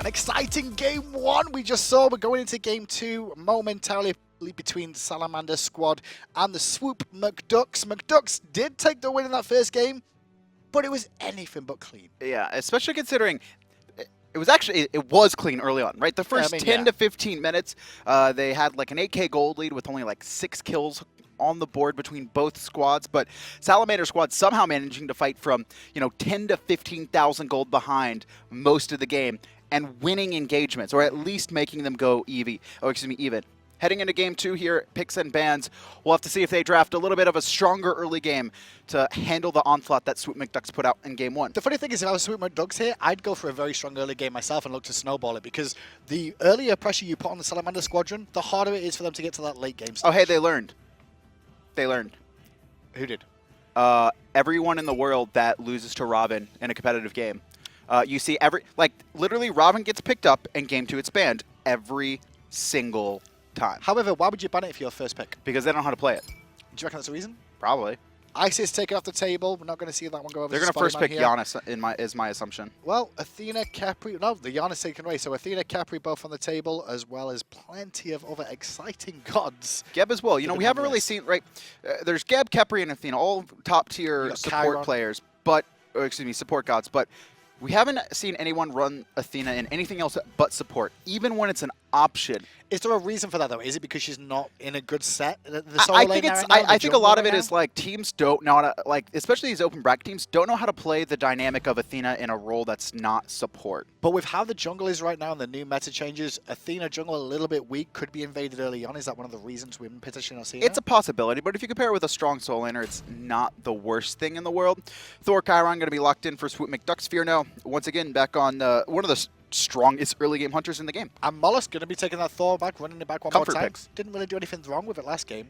An exciting game one we just saw. We're going into game two momentarily between the Salamander Squad and the Swoop Mcducks. McDucks did take the win in that first game, but it was anything but clean. Yeah, especially considering it was clean early on, right? The first 10 to 15 minutes, they had like an 8K gold lead with only like 6 kills on the board between both squads, but Salamander Squad somehow managing to fight from, 10 to 15,000 gold behind most of the game and winning engagements, or at least making them go even. Heading into game two here, picks and bans, we'll have to see if they draft a little bit of a stronger early game to handle the onslaught that Swoop Mcducks put out in game one. The funny thing is, if I was Swoop Mcducks here, I'd go for a very strong early game myself and look to snowball it, because the earlier pressure you put on the Salamander Squadron, the harder it is for them to get to that late game stage. Oh, hey, they learned. They learned. Who did? Everyone in the world that loses to Robin in a competitive game. You see literally Robin gets picked up and game two it's banned every single time. However, why would you ban it for your first pick? Because they don't know how to play it. Do you reckon that's the reason? Probably. Isis taken off the table. We're not going to see that one go over. They're going to first pick Giannis, is my assumption. Well, Athena, Capri... No, the Giannis taken away. So Athena, Capri both on the table, as well as plenty of other exciting gods. Geb as well. We haven't really seen... there's Geb, Capri, and Athena, all top-tier support Chiron players, support gods, but we haven't seen anyone run Athena in anything else but support, even when it's an option. Is there a reason for that, though? Is it because she's not in a good set? I think a lot of it is teams don't know how to, especially these open bracket teams, don't know how to play the dynamic of Athena in a role that's not support. But with how the jungle is right now and the new meta changes, Athena jungle a little bit weak, could be invaded early on. Is that one of the reasons we're potentially not seeing It's a possibility, but if you compare it with a strong soul laner, it's not the worst thing in the world. Thor, Chiron going to be locked in for Swoop Mcducks. Fearno, once again, back on one of the strongest early game hunters in the game. And Mollusk going to be taking that Thor back, running it back one more time. Picks. Didn't really do anything wrong with it last game.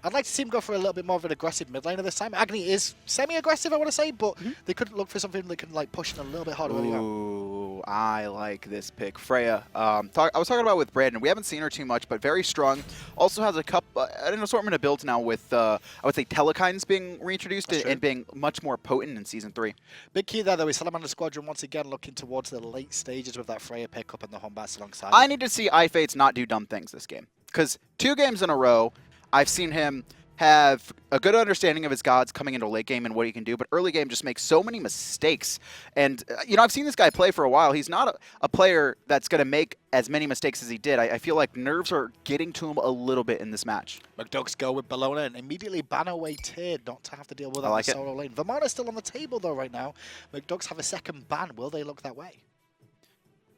I'd like to see him go for a little bit more of an aggressive mid laner this time. Agni is semi-aggressive, I want to say, but they could look for something that can push in a little bit harder early on. Ooh, I like this pick. Freya. I was talking about with Brandon. We haven't seen her too much, but very strong. Also has an assortment of builds now with, I would say, Telekines being reintroduced and being much more potent in Season 3. Big key there, though, is Salamander Squadron once again looking towards the late stages with that Freya pickup and the Hombats alongside. I need to see iFates not do dumb things this game, because 2 games in a row, I've seen him have a good understanding of his gods coming into late game and what he can do, but early game just makes so many mistakes. And, I've seen this guy play for a while. He's not a player that's going to make as many mistakes as he did. I feel like nerves are getting to him a little bit in this match. McDucks go with Bellona and immediately ban away Tyr, not to have to deal with that in the solo lane. Vamana's still on the table, though, right now. McDucks have a second ban. Will they look that way?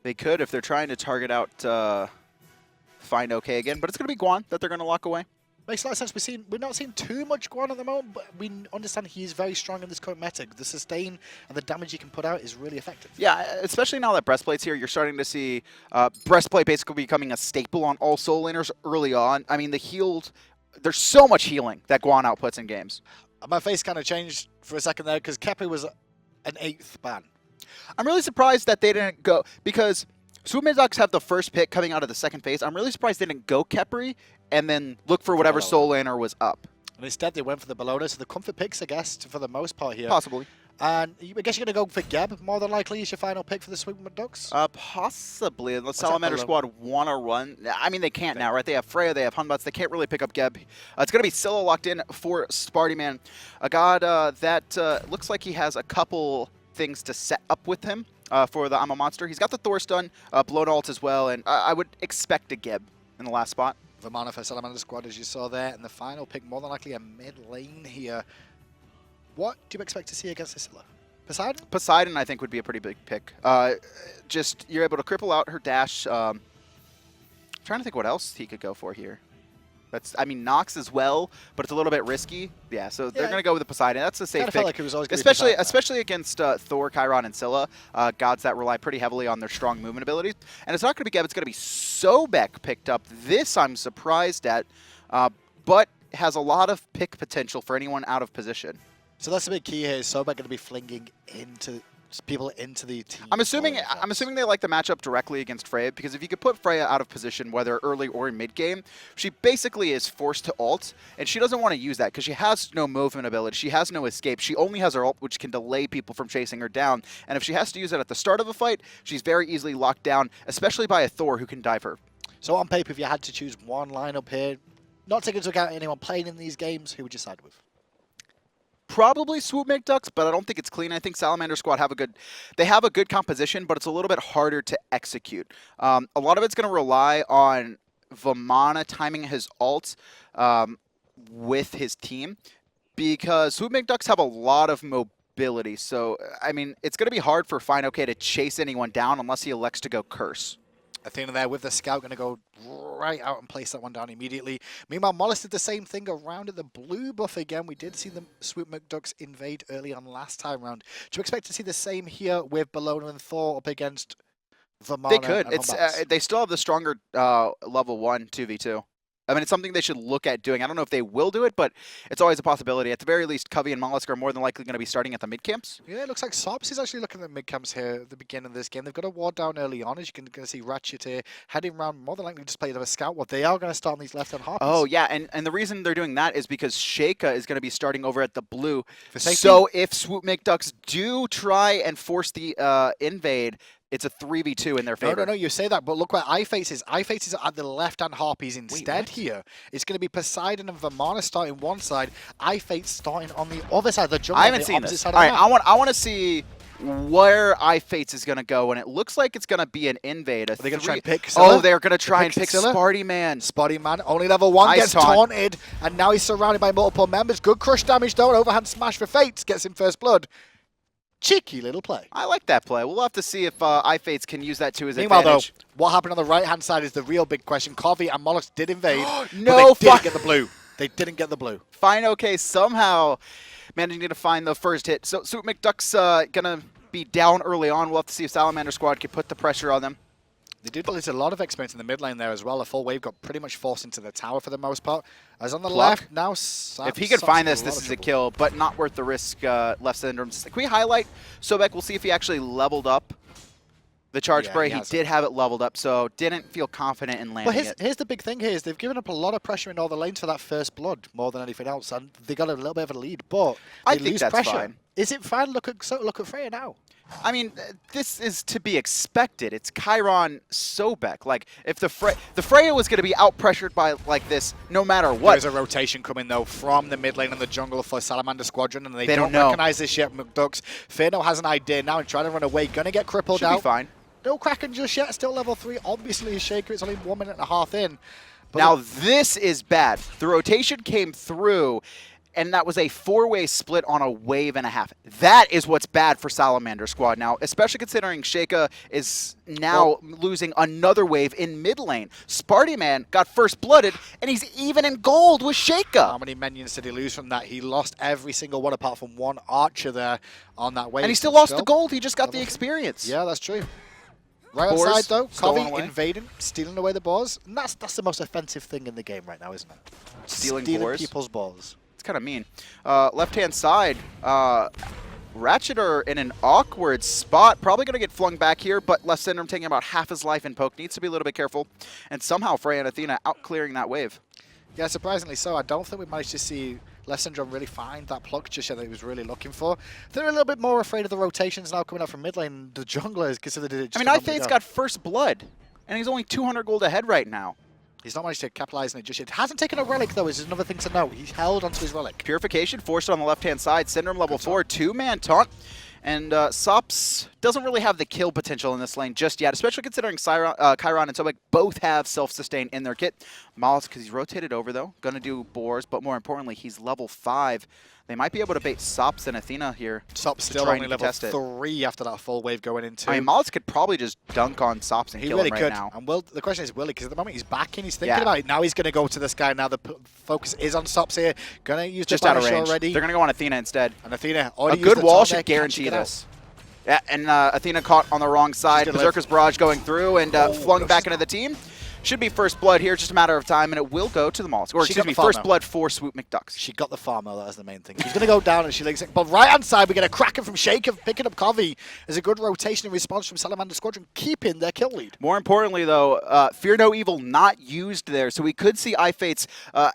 They could if they're trying to target out fineokay again, but it's going to be Guan that they're going to lock away. Makes a lot of sense. We're not seeing too much Guan at the moment, but we understand he's very strong in this current meta. The sustain and the damage he can put out is really effective. Yeah, especially now that Breastplate's here, you're starting to see Breastplate basically becoming a staple on all soul laners early on. I mean, there's so much healing that Guan outputs in games. My face kind of changed for a second there because Kepi was an 8th ban. I'm really surprised that they didn't go, because Swoop Mcducks have the first pick coming out of the second phase. I'm really surprised they didn't go Kepri and then look for whatever soul laner was up. And instead they went for the Bellona, so the comfort picks, I guess, for the most part here. Possibly. And I guess you're going to go for Geb, more than likely, is your final pick for the Swoop Mcducks? Possibly. The Salamander Squad want to run. I mean, they can't now, right? They have Freya, they have Hunbots. They can't really pick up Geb. It's going to be Scylla locked in for Spartyman, a god that looks like he has a couple things to set up with him for the I'm a Monster. He's got the Thor stun, Bellona ult as well, and I would expect a Geb in the last spot. Vamana for Salamander Squad, as you saw there, and the final pick, more than likely a mid lane here. What do you expect to see against Scylla? Poseidon? Poseidon, I think, would be a pretty big pick. Just, you're able to cripple out her dash. Trying to think what else he could go for here. Nox as well, but it's a little bit risky. Yeah, so they're going to go with the Poseidon. That's a safe pick. Felt like it was always especially against Thor, Chiron, and Scylla, gods that rely pretty heavily on their strong movement abilities. And it's not going to be Geb, it's going to be Sobek picked up. This I'm surprised at, but has a lot of pick potential for anyone out of position. So that's the big key here. Is Sobek going to be flinging into people into the team. I'm assuming they like the matchup directly against Freya, because if you could put Freya out of position, whether early or in mid game, she basically is forced to ult, and she doesn't want to use that because she has no movement ability, she has no escape, she only has her ult, which can delay people from chasing her down. And if she has to use it at the start of a fight, she's very easily locked down, especially by a Thor who can dive her. So on paper, if you had to choose one lineup here, not taking into account anyone playing in these games, who would you side with? Probably Swoop Mcducks, but I don't think it's clean. I think Salamander Squad have a good composition, but it's a little bit harder to execute. A lot of it's going to rely on Vamana timing his ult with his team, because Swoop Mcducks have a lot of mobility. So, I mean, it's going to be hard for fineokay to chase anyone down unless he elects to go curse. Athena there with the scout, going to go right out and place that one down immediately. Meanwhile, Mollis did the same thing around at the blue buff again. We did see the Swoop Mcducks invade early on last time round. Do you expect to see the same here with Bellona and Thor up against Vamana? They could. They still have the stronger level 1 2v2. I mean, it's something they should look at doing. I don't know if they will do it, but it's always a possibility. At the very least, Covi and Mollusk are more than likely going to be starting at the mid camps. Yeah, it looks like Sops is actually looking at the mid camps here at the beginning of this game. They've got a ward down early on, as you can see Rachetier heading around, more than likely just play a scout ward. They are going to start on these left-hand harpies. Oh, yeah, and the reason they're doing that is because Sheyka is going to be starting over at the blue. So if Swoop Mcducks do try and force the invade, it's a 3v2 in their favor. No, you say that, but look where iFates is. iFates is at the left-hand harpies instead here. It's going to be Poseidon and Vamana starting one side, iFates starting on the other side. The jungle I haven't seen this. All right, I want to see where iFates is going to go, and it looks like it's going to be an invade. Are they going to try and pick Scylla? Oh, they're going to try and pick Spartyman. Spartyman, only level 1, gets taunted, and now he's surrounded by multiple members. Good crush damage, though. An overhand smash for Fates gets him first blood. Cheeky little play. I like that play. We'll have to see if iFates can use that to his advantage. Meanwhile, though, what happened on the right-hand side is the real big question. Covi and Mollusk did invade, no, but they didn't get the blue. They didn't get the blue. fineokay somehow managing to find the first hit. So Swoop Mcducks going to be down early on. We'll have to see if Salamander Squad can put the pressure on them. They did release a lot of experience in the mid lane there as well. The full wave got pretty much forced into the tower for the most part. As on the left, now if he can find this is a kill, but not worth the risk. Leftysyndrome. Can we highlight Sobek? We'll see if he actually leveled up the charge spray. He did have it leveled up, so didn't feel confident in landing it. Here's the big thing here is they've given up a lot of pressure in all the lanes for that first blood more than anything else, and they got a little bit of a lead, but they lose pressure. Fine. Is it fine? Look at Freya now. I mean, this is to be expected. It's Chiron Sobek. Like, if the Freya was going to be out-pressured by like this, no matter what. There's a rotation coming, though, from the mid lane and the jungle for Salamander Squadron, and they don't recognize this yet, McDucks. Fearno has an idea now and trying to run away. Going to get crippled out. Should be fine. No Kraken just yet. Still level 3. Obviously, his Sheyka. It's only 1.5 minutes in. But now, this is bad. The rotation came through, and that was a 4-way split on a wave and a half. That is what's bad for Salamander Squad now, especially considering Sheyka is now losing another wave in mid lane. Spartyman got first blooded, and he's even in gold with Sheyka. How many minions did he lose from that? He lost every single one apart from one archer there on that wave. And he still lost the gold. He just got the experience. Yeah, that's true. Right outside, though, Covi invading, stealing away the boars. And that's the most offensive thing in the game right now, isn't it? Stealing people's balls. It's kind of mean. Left-hand side, Rachetier in an awkward spot. Probably going to get flung back here, but Leftysyndrome taking about half his life in poke. Needs to be a little bit careful. And somehow Freya and Athena out-clearing that wave. Yeah, surprisingly so. I don't think we managed to see Leftysyndrome really find that pluck just yet that he was really looking for. They're a little bit more afraid of the rotations now coming out from mid lane. The junglers considered it just iFates got first blood, and he's only 200 gold ahead right now. He's not managed to capitalize on it just yet. Hasn't taken a relic, though, is another thing to note. He's held onto his relic. Purification forced on the left-hand side. Syndrome level 4, 2-man taunt. And Sops doesn't really have the kill potential in this lane just yet, especially considering Chiron and Sobek both have self-sustain in their kit. Mollusk, because he's rotated over, though, going to do boars, but more importantly, he's level 5. They might be able to bait Sops and Athena here. Sops still only level 3 after that full wave going into. I mean, Mollusk could probably just dunk on Sops and kill him right now. And the question is, will he? Because at the moment he's backing, he's thinking about it. Now he's going to go to this guy. Now the focus is on Sops here. Going to use just out of range already. They're going to go on Athena instead. And Athena, a good wall should guarantee this. Yeah, and Athena caught on the wrong side. Berserker's Barrage going through and flung back into the team. Should be first blood here, just a matter of time, and it will go to the mollusk. Or excuse me, first blood for Swoop Mcducks. She got the farm, though. That's the main thing. She's going to go down, and she links it. But right-hand side, we get a cracker from Sheyka picking up Covi. There's a good rotation in response from Salamander Squadron, keeping their kill lead. More importantly, though, Fearno Evil not used there, so we could see iFates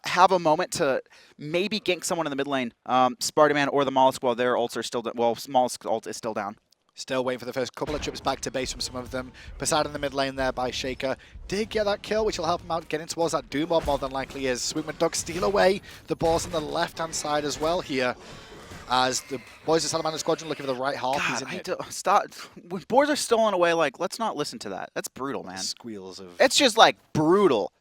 have a moment to maybe gank someone in the mid lane. Spartyman or the mollusk, while their ults are still down. Well, mollusk ult is still down. Still waiting for the first couple of trips back to base from some of them. Poseidon in the mid lane there by Sheyka. Did get that kill, which will help him out getting towards that Doom Mob more than likely is. Swoop Mcducks steal away the balls on the left-hand side as well here. As the boys of Salamander Squadron looking for the right half. God, stop. When boards are stolen away, like, let's not listen to that. That's brutal, man. Squeals of... It's just, like, brutal.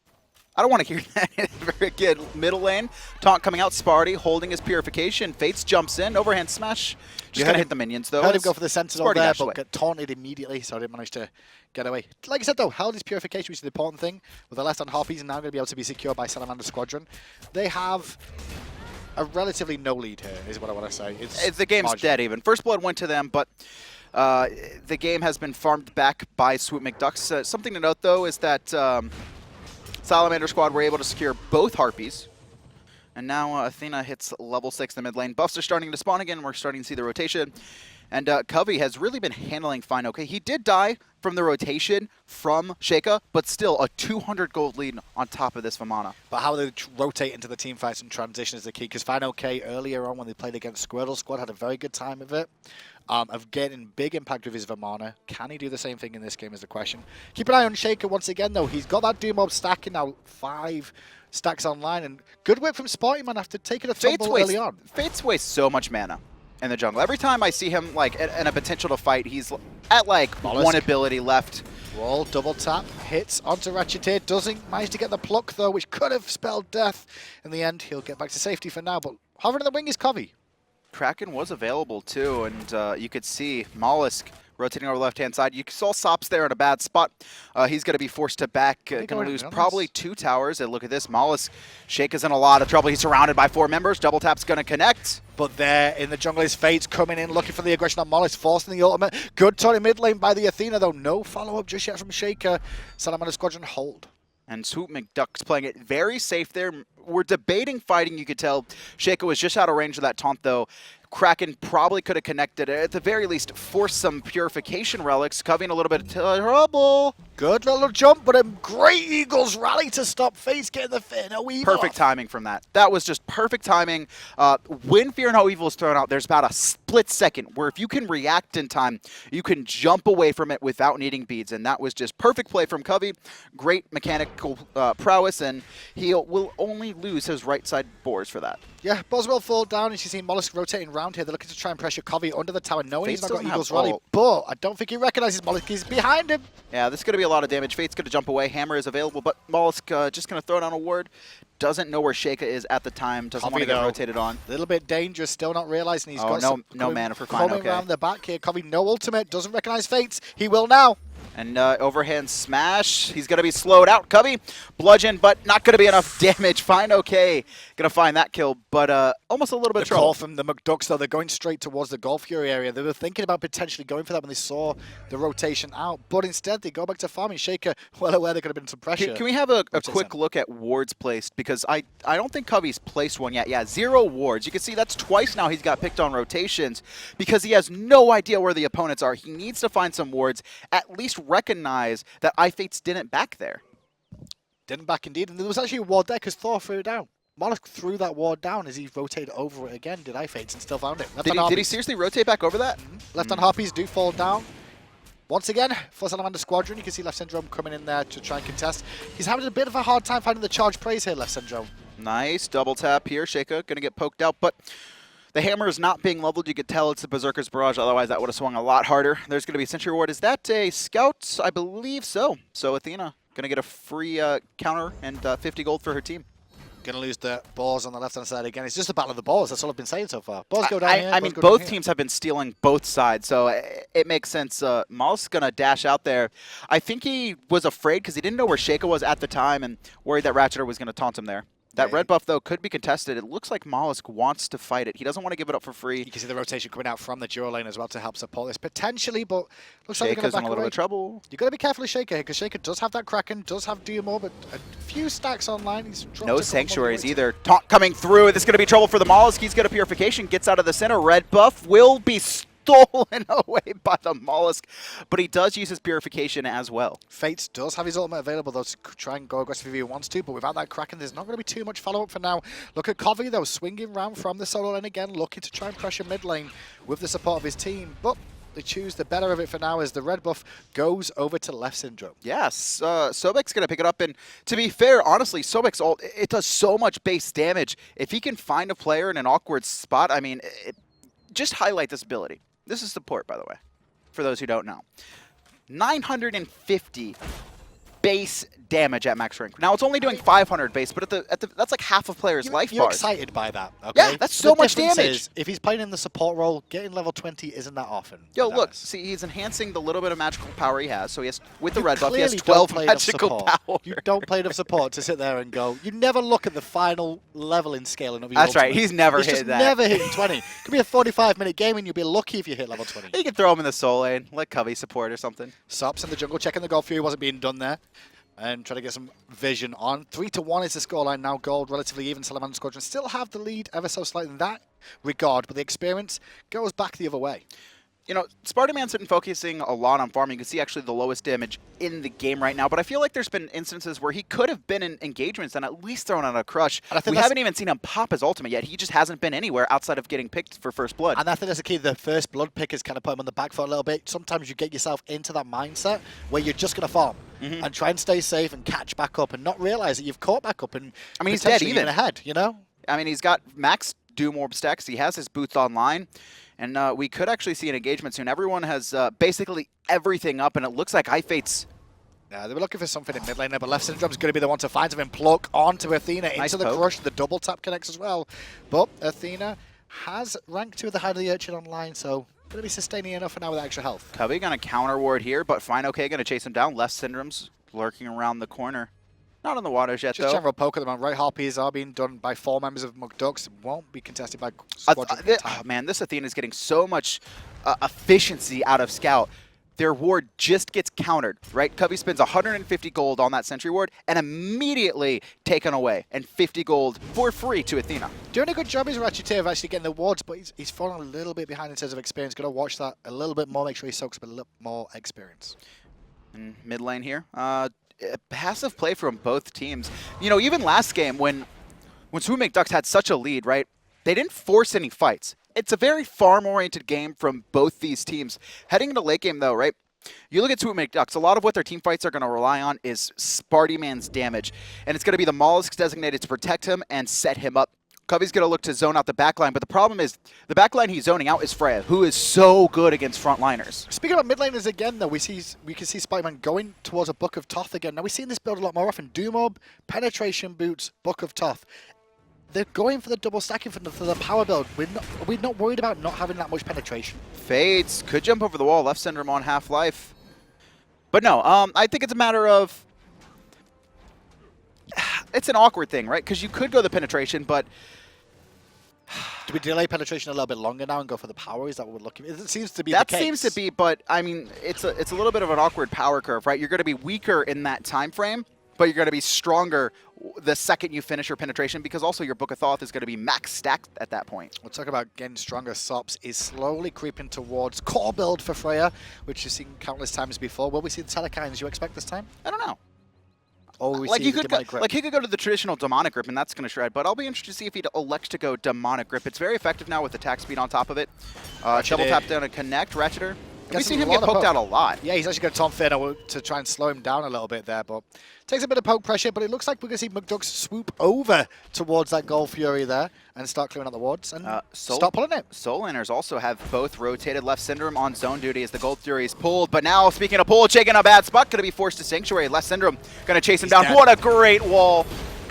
I don't want to hear that. Very good. Middle lane. Taunt coming out. Sparty holding his purification. Fates jumps in. Overhand smash. Just going to hit the minions, though. Heard him go for the Sentinel there, but away. got taunted immediately, so I didn't manage to get away. Like I said, though, held his purification, which is the important thing. With the left-hand harpies now going to be able to be secured by Salamander Squadron. They have a relatively no lead here, is what I want to say. The game's dead even. First blood went to them, but the game has been farmed back by Swoop Mcducks. Something to note, though, is that Salamander Squad were able to secure both harpies. And now Athena hits level 6 in the mid lane. Buffs are starting to spawn again. We're starting to see the rotation. And Covi has really been handling fineokay. He did die from the rotation from Sheyka, but still a 200 gold lead on top of this Vamana. But how they rotate into the team fights and transition is the key, because fineokay earlier on when they played against Squirtle Squad had a very good time of it. Of getting big impact with his Vamana. Can he do the same thing in this game is the question. Keep an eye on Sheyka once again, though. He's got that Doom Mob stacking now, 5 stacks online, and good work from Spartyman after taking a tumble early on. Fates wastes so much mana in the jungle. Every time I see him like in a potential to fight, he's at like one ability left. Wall, double tap, hits onto Rachetier, doesn't manage to get the pluck though, which could have spelled death. In the end, he'll get back to safety for now, but hovering in the wing is Covi. Kraken was available too, and you could see Mollusk rotating over the left-hand side. You saw Sops there in a bad spot. He's going to be forced to back. Going to lose probably 2 towers. And look at this. Mollusk. Sheyka's in a lot of trouble. He's surrounded by 4 members. Double tap's going to connect. But there in the jungle is Fates coming in, looking for the aggression on Mollusk, forcing the ultimate. Good turn in mid lane by the Athena, though. No follow-up just yet from Sheyka. Salamander Squadron hold. And Swoop Mcducks playing it very safe there. We're debating fighting, you could tell. Sheyka was just out of range of that taunt, though. Kraken probably could have connected it. At the very least, force some purification relics. Covi in a little bit of trouble. Good little jump, but a great Eagles rally to stop Fates getting the Fearno Evil. Perfect timing from that. That was just perfect timing. When Fearno Evil is thrown out, there's about a split second where if you can react in time, you can jump away from it without needing beads. And that was just perfect play from Covi. Great mechanical prowess, and he will only lose his right side boards for that. Yeah, Boswell fall down, and you see Mollusk rotating around here. They're looking to try and pressure Covi under the tower, knowing he's not got Eagles rally, but I don't think he recognizes Mollusk. He's behind him. Yeah, this is going to be a lot of damage. Fate's going to jump away. Hammer is available, but Mollusk just going to throw down a ward. Doesn't know where Sheyka is at the time. Doesn't want to get rotated on. A little bit dangerous, still not realizing he's got no mana for coming around the back here. Covi no ultimate, doesn't recognize Fates. He will now. And overhand smash. He's going to be slowed out. Covi, bludgeon, but not going to be enough damage. fineokay. Going to find that kill, but almost a little bit of trouble. The call from the McDucks, though, they're going straight towards the Golf Fury area. They were thinking about potentially going for that when they saw the rotation out, but instead they go back to farming. Sheyka, well aware there could have been some pressure. Can we have a quick look at wards placed? Because I don't think Covi's placed one yet. Yeah, 0 wards. You can see that's twice now he's got picked on rotations because he has no idea where the opponents are. He needs to find some wards, at least recognize that iFates didn't back there. Didn't back indeed, and there was actually a ward there because Thor threw it down. Mollusk threw that ward down as he rotated over it again, did iFates, and still found it. Did he seriously rotate back over that? Left-hand harpies do fall down. Once again, for Salamander Squadron, you can see Leftysyndrome coming in there to try and contest. He's having a bit of a hard time finding the charge praise here, Leftysyndrome. Nice double tap here. Sheyka going to get poked out, but the hammer is not being leveled. You could tell it's a Berserker's Barrage. Otherwise, that would have swung a lot harder. There's going to be a Sentry Ward. Is that a Scout? I believe so. So Athena going to get a free counter and 50 gold for her team. Going to lose the balls on the left-hand side again. It's just a battle of the balls. That's all I've been saying so far. Balls go down here. I mean, both teams have been stealing both sides, so it makes sense. Maul's going to dash out there. I think he was afraid because he didn't know where Sheyka was at the time and worried that Rachetier was going to taunt him there. That red buff, though, could be contested. It looks like Mollusk wants to fight it. He doesn't want to give it up for free. You can see the rotation coming out from the duo lane as well to help support this, potentially, but looks like they're going to back in a little bit of trouble. You've got to be careful of Sheyka here, because Sheyka does have that Kraken, does have Diamor, but a few stacks online. He's no Sanctuaries either. Taunt coming through. This is going to be trouble for the Mollusk. He's got a Purification, gets out of the center. Red buff will be stolen away by the Mollusk, but he does use his Purification as well. Fates does have his ultimate available, though, to try and go aggressive if he wants to, but without that Kraken, there's not going to be too much follow-up for now. Look at Covi, though, swinging round from the solo lane again, looking to try and pressure mid lane with the support of his team, but they choose the better of it for now as the red buff goes over to Leftysyndrome. Yes, Sobek's going to pick it up, and to be fair, honestly, Sobek's ult, it does so much base damage. If he can find a player in an awkward spot, I mean, just highlight this ability. This is support, by the way, for those who don't know. 950 base damage at max rank. Now, it's only doing 500 base, but that's like half a player's life bar. You're excited by that, okay? Yeah, that's so much damage. Is, if he's playing in the support role, getting level 20 isn't that often. Yo, look, see, he's enhancing the little bit of magical power he has. So he has, with the red buff, he has 12 magical power. You don't play enough support to sit there and go, you never look at the final leveling scale. That's right, he's never hit that. Never hitting 20. It could be a 45-minute game and you'll be lucky if you hit level 20. You can throw him in the soul lane, let Covi support or something. Sops in the jungle, checking the gold. Fury wasn't being done there. And try to get some vision on. 3-1 is the scoreline now. Gold relatively even. Salamander Squadron still have the lead ever so slightly in that regard, but the experience goes back the other way. You know, Spartyman's been focusing a lot on farming. You can see actually the lowest damage in the game right now, but I feel like there's been instances where he could have been in engagements and at least thrown out a crush. We haven't even seen him pop his ultimate yet. He just hasn't been anywhere outside of getting picked for first blood. And I think that's the key. The first blood pick has kind of put him on the back foot a little bit. Sometimes you get yourself into that mindset where you're just going to farm and try and stay safe and catch back up and not realize that you've caught back up and I mean, he's dead even ahead, you know? I mean, he's got max Doom Orb stacks. He has his boots online. And we could actually see an engagement soon. Everyone has basically everything up, and it looks like iFates. Yeah, they were looking for something in mid lane there, but Leftysyndrome's going to be the one to find something. Pluck onto Athena, into the crush. The double tap connects as well. But Athena has rank 2 of the Hadfield online, so going to be sustaining enough for now with extra health. Covi going to counter ward here, but fineokay going to chase him down. Leftysyndrome's lurking around the corner. Not on the waters yet, Just though. general poke at the moment. Right harpies are being done by 4 members of McDucks. Won't be contested by Squadron. Oh, man, this Athena is getting so much efficiency out of Scout. Their ward just gets countered, right? Covi spends 150 gold on that sentry ward and immediately taken away, and 50 gold for free to Athena. Doing a good job is Rachetier of actually getting the wards, but he's falling a little bit behind in terms of experience. Got to watch that a little bit more, make sure he soaks up a little more experience. In mid lane here, passive play from both teams. You know, even last game when Swoop Mcducks had such a lead, right? They didn't force any fights. It's a very farm-oriented game from both these teams. Heading into late game, though, right? You look at Swoop Mcducks, a lot of what their team fights are going to rely on is Spartyman's damage. And it's going to be the mollusk designated to protect him and set him up. Covi's going to look to zone out the backline, but the problem is the backline he's zoning out is Freya, who is so good against frontliners. Speaking about mid laners again, though, we can see Spartyman going towards a Book of Toth again. Now, we've seen this build a lot more often. Doom Orb, Penetration Boots, Book of Toth. They're going for the double stacking for the power build. We're not worried about not having that much penetration. Fades could jump over the wall. Leftysyndrome on half-life. But no, I think it's a matter of... It's an awkward thing, right? Because you could go the penetration, but... Do we delay penetration a little bit longer now and go for the power? Is that what we're looking at? It seems to be the case. That seems to be, but I mean, it's a little bit of an awkward power curve, right? You're going to be weaker in that time frame, but you're going to be stronger the second you finish your penetration, because also your Book of Thoth is going to be max stacked at that point. We'll talk about getting stronger. Sops is slowly creeping towards core build for Freya, which you've seen countless times before. Will we see the Telekines you expect this time? I don't know. Or we like see he could go to the traditional demonic grip, and that's going to shred. But I'll be interested to see if he elects to go demonic grip. It's very effective now with attack speed on top of it. Double tap down and connect. Rachetier. We've seen him get poked out a lot. Yeah, he's actually got Tom Fearno to try and slow him down a little bit there, but takes a bit of poke pressure, but it looks like we're going to see McDuck swoop over towards that Gold Fury there and start clearing out the wards and stop pulling it. Soul Laners also have both rotated Leftysyndrome on zone duty as the Gold Fury is pulled, but now, speaking of pull, Sheyka in a bad spot, going to be forced to Sanctuary. Leftysyndrome going to chase him down. Dead. What a great wall.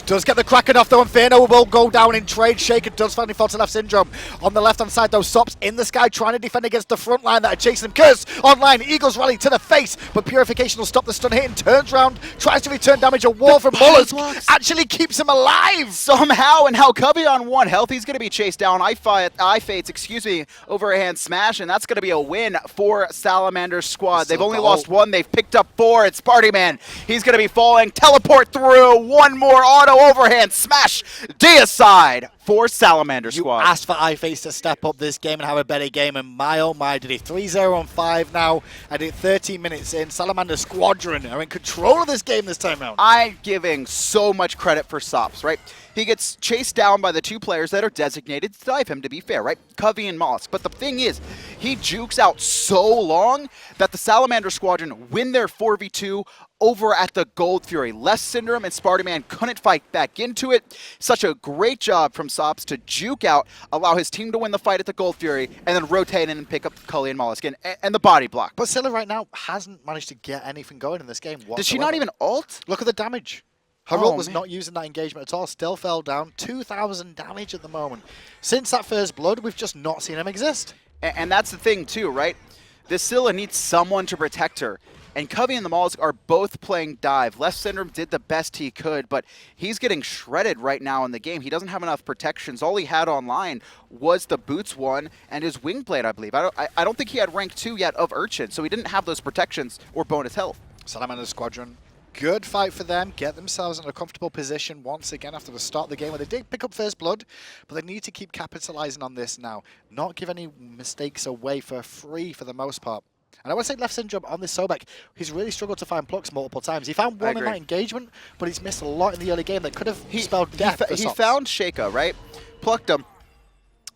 does get the Kraken off though, and Fearno will go down in trade. Sheyka does finally fall to Leftysyndrome. On the left-hand side though, Sops in the sky trying to defend against the front line that are chasing him. Curse online, Eagles rally to the face, but Purification will stop the stun hit and turns around, tries to return damage. A wall from McDuck actually keeps him alive. Somehow, and now Covi on 1 health. He's going to be chased down. iFates, overhand smash, and that's going to be a win for Salamander Squad. They've only lost 1. They've picked up 4. It's Spartyman. He's going to be falling. Teleport through. 1 more auto overhand smash. Deicide for Salamander Squad. You asked for iFates to step up this game and have a better game, and my oh my, did he 3-0 on 5 now, and it 13 minutes in. Salamander Squadron are in control of this game this time out. I'm giving so much credit for Sops, right? He gets chased down by the 2 players that are designated to dive him, to be fair, right? Covi and Mollusk. But the thing is, he jukes out so long that the Salamander Squadron win their 4v2 over at the Gold Fury. Leftysyndrome and Spartyman couldn't fight back into it. Such a great job from Sops to juke out, allow his team to win the fight at the Gold Fury, and then rotate in and pick up Cully and Mollusk and the body block. But Scylla right now hasn't managed to get anything going in this game whatsoever. Did she not even ult? Look at the damage. Her ult was not using that engagement at all. Still fell down. 2,000 damage at the moment. Since that first blood, we've just not seen him exist. And that's the thing too, right? This Scylla needs someone to protect her. And Covi and the Mollusk are both playing dive. Leftysyndrome did the best he could, but he's getting shredded right now in the game. He doesn't have enough protections. All he had online was the boots 1 and his wing blade, I believe. I don't think he had rank 2 yet of Urchin, so he didn't have those protections or bonus health. Salamander Squadron. Good fight for them, get themselves in a comfortable position once again after the start of the game where they did pick up first blood, but they need to keep capitalizing on this now. Not give any mistakes away for free for the most part. And I want to say Leftysyndrome on this Sobek, he's really struggled to find plucks multiple times. He found 1 in that engagement, but he's missed a lot in the early game that could have spelled death for He Sops. found Sheyka, right? Plucked him.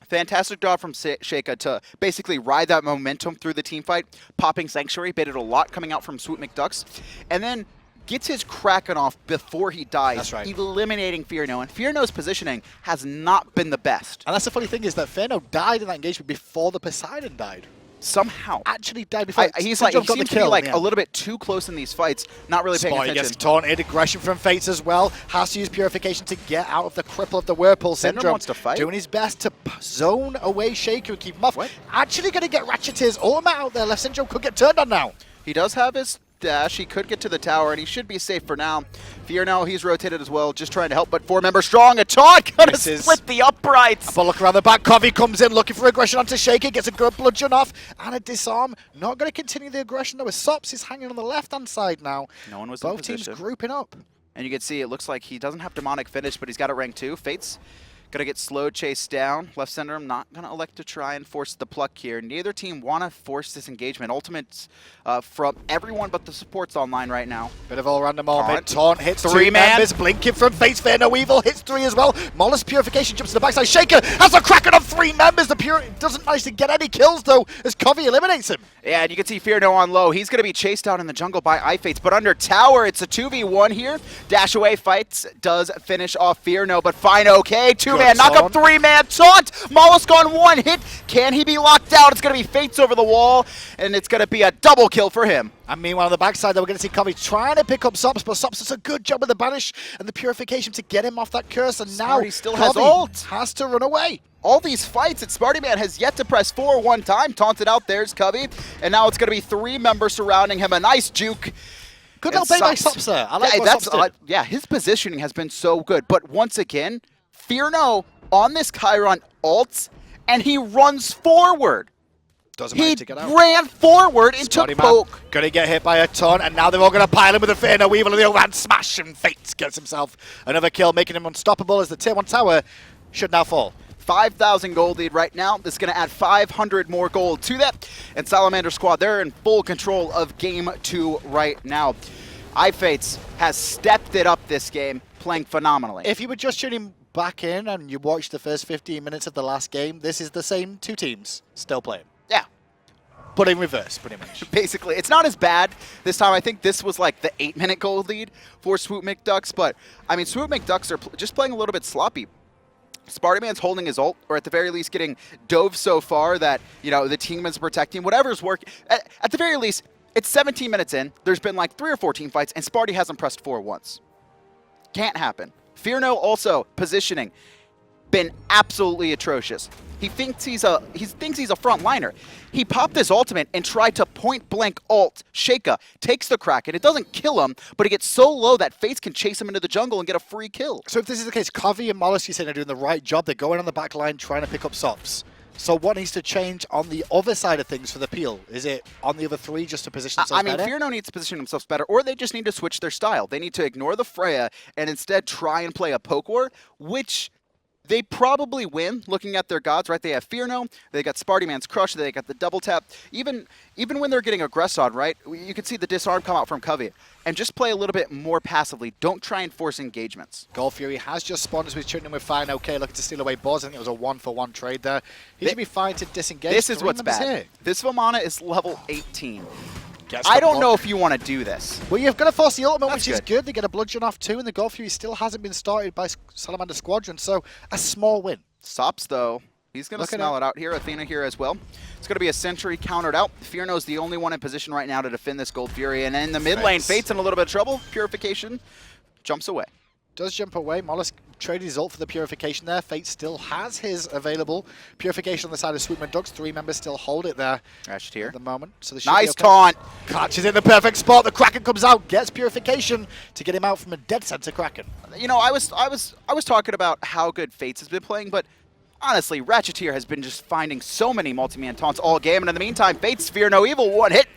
Fantastic job from Sheyka to basically ride that momentum through the team fight. Popping Sanctuary, baited a lot coming out from Swoop Mcducks. And then gets his Kraken off before he dies, that's right, eliminating Fearno. And Fearno's positioning has not been the best. And that's the funny thing is that Fearno died in that engagement before the Poseidon died. Somehow. Actually died before. He seems to be like a little bit too close in these fights, not really paying attention. Gets taunted, aggression from Fates as well. Has to use Purification to get out of the cripple of the Whirlpool Syndrome. Wants to fight. Doing his best to zone away Sheyka and keep him off. Actually going to get Rachetier's ultimate out there. Leftysyndrome could get turned on now. He does have his dash. He could get to the tower, and he should be safe for now. Fearno, he's rotated as well, just trying to help, but 4-member strong. A taunt gonna split the uprights. But look around the back. Covi comes in looking for aggression onto Sheyka, gets a good bludgeon off, and a disarm. Not going to continue the aggression though, as Sops is hanging on the left-hand side now. No one was Both in position. teams grouping up. And you can see it looks like he doesn't have demonic finish, but he's got a rank 2. Fates gonna get slow chased down. Leftysyndrome not gonna elect to try and force the pluck here. Neither team wanna force this engagement. Ultimates from everyone but the supports online right now. Bit of all random moment. Taunt hits 3 man. members. Blinking from Fates. Fearno Evil hits 3 as well. Mollusk Purification jumps to the backside. Sheyka has a Kraken of 3 members. The Pure doesn't manage to get any kills though as Covi eliminates him. Yeah, and you can see Fearno on low. He's gonna be chased down in the jungle by iFates, but under tower it's a 2v1 here. Dash away fights does finish off Fearno, but fineokay. 2-man knock up 3-man taunt. Mollusk on 1 hit. Can he be locked out? It's gonna be Fates over the wall, and it's gonna be a double kill for him. And meanwhile on the backside though, we're gonna see Covi trying to pick up Sops, but Sops does a good job with the banish and the Purification to get him off that curse, and now he still has ult. Has to run away. All these fights, Spartyman has yet to press 4 one time. Taunted out, there's Covi. And now it's going to be 3 members surrounding him. A nice juke. Good little play by Sops there. I like what Sops did. Yeah, his positioning has been so good. But once again, Fearno on this Chiron ults, and he runs forward. Doesn't manage to get out. Ran forward into poke. Gonna get hit by a ton, and now they're all gonna pile him with a Fearno Evil and the overhand smash, and Fates gets himself another kill, making him unstoppable as the tier 1 tower should now fall. 5,000 gold lead right now. This is going to add 500 more gold to that. And Salamander Squad, they're in full control of Game 2 right now. iFates has stepped it up this game, playing phenomenally. If you were just tuning back in and you watched the first 15 minutes of the last game, this is the same 2 teams still playing. Yeah. But in reverse, pretty much. Basically, it's not as bad this time. I think this was like the 8-minute gold lead for Swoop Mcducks, but I mean, Swoop Mcducks are just playing a little bit sloppy. Spartyman's holding his ult, or at the very least getting dove so far that, you know, the team is protecting. Whatever's working. At the very least, it's 17 minutes in. There's been like 3 or 4 team fights, and Sparty hasn't pressed 4 once. Can't happen. Fearno also positioning. Been absolutely atrocious. He thinks he's a frontliner. He popped his ultimate and tried to point blank ult Sheyka, takes the Kraken. It doesn't kill him, but he gets so low that Fates can chase him into the jungle and get a free kill. So if this is the case, Covi and mollusk, you said, are doing the right job. They're going on the back line trying to pick up Sops. So what needs to change on the other side of things for the peel? Is it on the other three just to position themselves better? Fearno needs to position themselves better, or they just need to switch their style. They need to ignore the Freya and instead try and play a poke war, which they probably win, looking at their gods, right? They have Fearno, they got Spartyman's Crush, they got the double tap. Even when they're getting aggressed on, right, you can see the disarm come out from Covi. And just play a little bit more passively. Don't try and force engagements. Gold Fury has just spawned as we're shooting him with fineokay, looking to steal away Boz. I think it was a 1-for-1 trade there. He should be fine to disengage. This is what's bad. Here. This Vamana is level 18. I don't know if you want to do this. Well, you've got to force the ultimate, which is good. They get a bludgeon off too, and the Gold Fury still hasn't been started by Salamander Squadron, so a small win. Sops, though, he's going to smell it out here. Athena here as well. It's going to be a sentry countered out. Fearno's the only one in position right now to defend this Gold Fury, and in the mid lane, Fate's in a little bit of trouble. Purification jumps away. Does jump away. Mollusk traded his ult for the Purification there. Fate still has his available. Purification on the side of Swoop Mcducks. 3 members still hold it there. Rachetier at the moment. So nice taunt. Catches in the perfect spot. The Kraken comes out, gets Purification to get him out from a dead center Kraken. You know, I was talking about how good Fates has been playing, but honestly, Rachetier has been just finding so many multi-man taunts all game, and in the meantime, Fates fear no evil, one hit.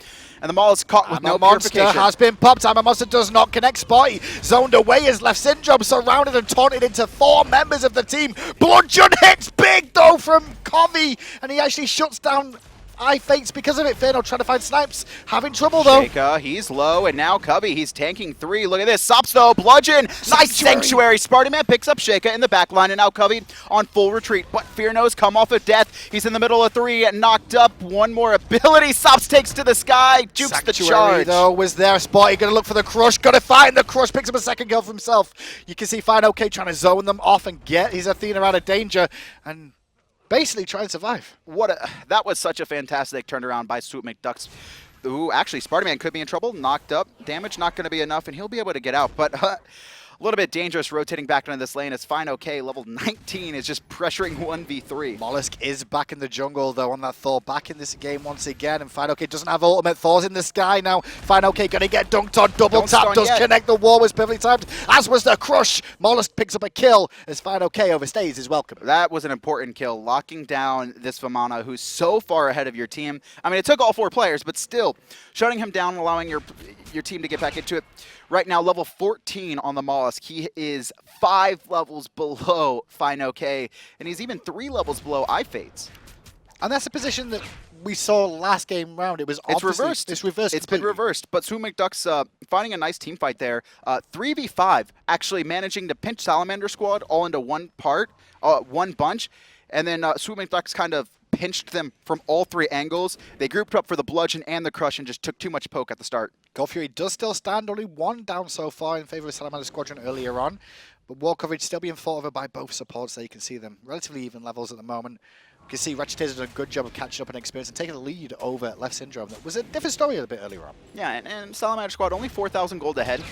And the Maul is caught with no Purification. Has been popped. Time Monster does not connect. Spotty zoned away as Leftysyndrome surrounded and taunted into 4 members of the team. Bludgeon hits big though from Covi, and he actually shuts down iFates because of it. Fearno trying to find snipes, having trouble though. Sheyka, he's low, and now Covi, he's tanking 3. Look at this. Sops though, bludgeon. Nice sanctuary. Spartyman picks up Sheyka in the back line, and now Covi on full retreat. But Fearno's come off of death. He's in the middle of 3, knocked up. One more ability. Sops takes to the sky, jukes the charge. Though was there. Spotty gonna look for the Crush, gonna find the Crush, picks up a second kill for himself. You can see fineokay trying to zone them off and get his Athena out of danger, and basically trying to survive. That was such a fantastic turnaround by Swoop Mcducks. Ooh, actually, Spartyman could be in trouble. Knocked up. Damage not going to be enough, and he'll be able to get out. But a little bit dangerous rotating back into this lane as fineokay, level 19, is just pressuring 1v3. Mollusk is back in the jungle, though, on that Thor. Back in this game once again, and fineokay doesn't have ultimate. Thor's in the sky now. fineokay going to get dunked on. Double tap does connect. The wall was perfectly timed, as was the Crush. Mollusk picks up a kill as fineokay overstays his welcome. That was an important kill, locking down this Vamana, who's so far ahead of your team. I mean, it took all 4 players, but still, shutting him down, allowing your team to get back into it. Right now, level 14 on the mollusk. He is 5 levels below fineokay, and he's even 3 levels below iFates. And that's a position that we saw last game round. It was reversed. It's reversed. It's been reversed. But Swoop Mcducks finding a nice team fight there. 3v5, actually managing to pinch Salamander Squad all into one bunch. And then Swoop Mcducks kind of pinched them from all 3 angles. They grouped up for the bludgeon and the crush and just took too much poke at the start. Gold Fury does still stand, only 1 down so far in favor of Salamander Squadron earlier on. But wall coverage still being fought over by both supports there. You can see them relatively even levels at the moment. You can see Rachetier's done a good job of catching up in experience and taking the lead over Leftysyndrome. That was a different story a bit earlier on. Yeah, and Salamander Squad only 4,000 gold ahead.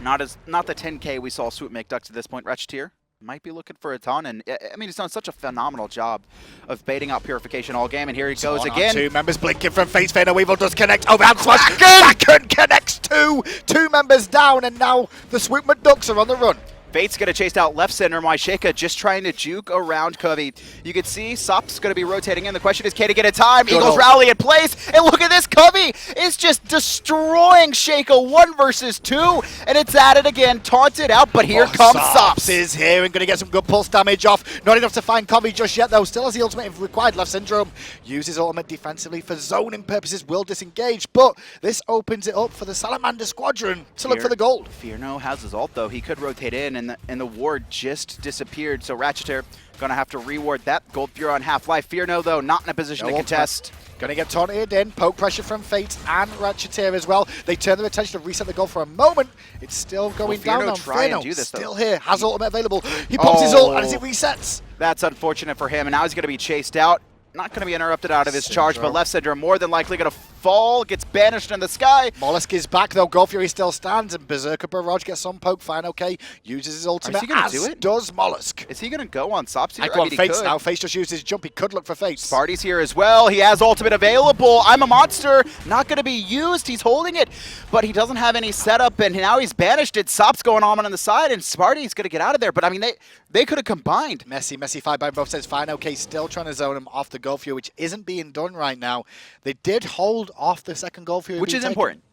Not the 10K we saw Swoop Mcducks at this point. Rachetier might be looking for a ton, and I mean, he's done such a phenomenal job of baiting out Purification all game, and here he goes again. 2 members blinking from Fates. Fearno Evil does connect. Overhand smash. Kraken connects 2. 2 members down, and now the Swoop Mcducks are on the run. Fate's going to chase out Leftysyndrome while Sheyka just trying to juke around Covi. You can see Sops going to be rotating in. The question is, can he get a time? Eagles rally in place. And look at this. Covi is just destroying Sheyka 1 versus 2. And it's at it again. Taunted out. But here comes Sops. Is here and going to get some good pulse damage off. Not enough to find Covi just yet, though. Still has the ultimate if required. Leftysyndrome uses ultimate defensively for zoning purposes. Will disengage. But this opens it up for the Salamander Squadron to look for the gold. Fearno has his ult, though. He could rotate in. And the ward just disappeared, so Rachetier gonna have to reward that. Gold Fury on Half-Life. Fearno, though, not in a position to contest. Gonna get taunted in. Poke pressure from Fate and Rachetier as well. They turn their attention to reset the goal for a moment. It's still going down now. Fearno still here, has ultimate available. He pops his ult, and as it resets. That's unfortunate for him, and now he's gonna be chased out. not going to be interrupted out of his charge, but Leftysyndrome more than likely going to fall, gets banished in the sky. Mollusk is back though, Gold Fury still stands, and Berserker Barrage gets some poke, fineokay, uses his ultimate, is he gonna do it? Does Mollusk. Is he going to go on Sops here? I go on Fates now, Fates just used his jump, he could look for Fates. Sparty's here as well, he has ultimate available, I'm a monster, not going to be used, he's holding it, but he doesn't have any setup, and now he's banished. It's Sops going on the side, and Sparty's going to get out of there, but I mean, they could have combined. Messy fight by both sides. fineokay still trying to zone him off the Gold Fury, which isn't being done right now. They did hold off the second Gold Fury, which is important.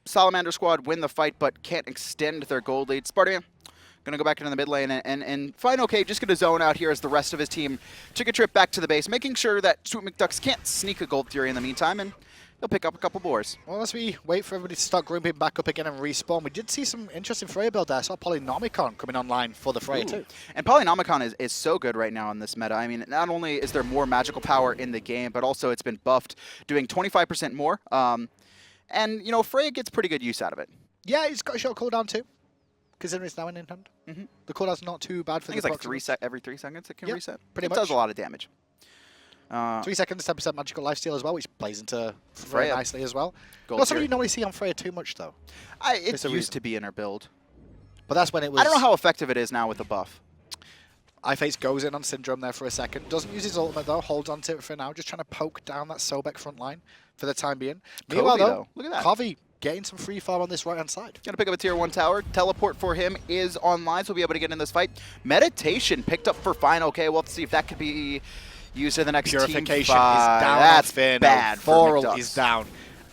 Salamander Squad win the fight, but can't extend their gold lead. Spartyman gonna go back into the mid lane, and fineokay just gonna zone out here as the rest of his team took a trip back to the base, making sure that Swoop Mcducks can't sneak a Gold Fury in the meantime, and he'll pick up a couple boars. Well, as we wait for everybody to start grouping back up again and respawn, we did see some interesting Freya build there. I saw Polynomicon coming online for the Freya too. And Polynomicon is so good right now in this meta. I mean, not only is there more magical power in the game, but also it's been buffed, doing 25% more. And, you know, Freya gets pretty good use out of it. Yeah, he's got a short cooldown too, considering it's now in hand. The cooldown's not too bad for the I think it's like every 3 seconds it can reset. Pretty much. It does a lot of damage. 3 seconds, 10% magical lifesteal as well, which plays into Freya nicely as well. Not something you normally see on Freya too much though. It used to be in her build. But that's when it was... I don't know how effective it is now with the buff. iFates goes in on Syndrome there for a second. Doesn't use his ultimate though, holds on to it for now, just trying to poke down that Sobek front line for the time being. Meanwhile though, look at that. Covi getting some free farm on this right hand side. Gonna pick up a tier 1 tower. Teleport for him is online, so we'll be able to get in this fight. Meditation picked up for fineokay. We'll have to see if that could be used in the next Purification team is down. That's Fearno. bad for McDucks. is down.